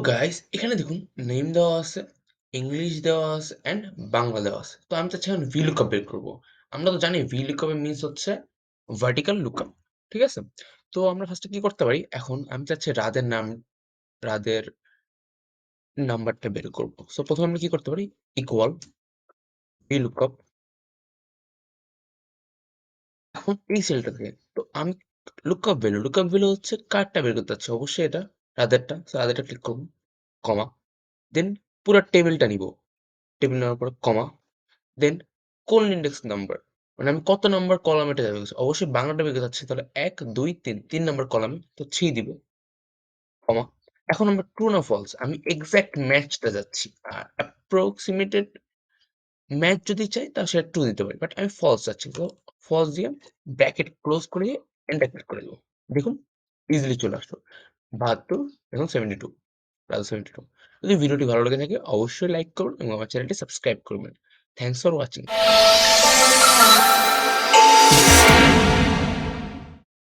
Guys এখানে দেখুন name দেওয়া আছে, ইংলিশ দেওয়া আছে অ্যান্ড বাংলা দেওয়া আছে। তো আমি চাচ্ছি এখন VLOOKUP বের করবো। আমরা তো জানি VLOOKUP এর মিনস হচ্ছে ভার্টিক্যাল লুকআপ। ঠিক আছে? তো আমরা ফার্স্টে কি করতে পারি? এখন আমি চাচ্ছি রাদের নাম্বারটা বের করবো। সো প্রথমে আমরা কি করতে পারি? Equal VLOOKUP। এখন এই সেলটা থেকে তো আমি লুকআপ ভ্যালু হচ্ছে কারটা বের করতে চাচ্ছি, অবশ্যই এটা রাদেরটা। সো রাদেরটা ক্লিক করবো, কমা, দেন পুরা টেবিলটা নিব। টেবিল নেওয়ার পরে কমা, দেন কোন ইন্ডেক্স নাম্বার, মানে আমি কত নাম্বার কলামে এটা যাবে, অবশ্যই বাংলাটা বের করতে চাচ্ছি, তাহলে ১ ২ ৩ ৩ নাম্বার কলামে তো 3 দিব, কমা। এখন আমরা ট্রু না ফলস, আমি এক্সাক্ট ম্যাচটা যাচ্ছি। আর অ্যাপ্রক্সিমেটেড ম্যাচ যদি চাই তাহলে সেটা ট্রু দিতে পারি, বাট আমি ফলস চাচ্ছি। তো ফলস দিয়ে ব্র্যাকেট ক্লোজ করে দিয়ে এন্টার ক্লিক করে দেবো। দেখুন ইজিলি চলে আসলো ৭২ এবং 72 প্লাস 72। যদি ভিডিওটি ভালো লেগে থাকে অবশ্যই লাইক করুন এবং আমার চ্যানেলটি সাবস্ক্রাইব করবেন। Thanks for watching.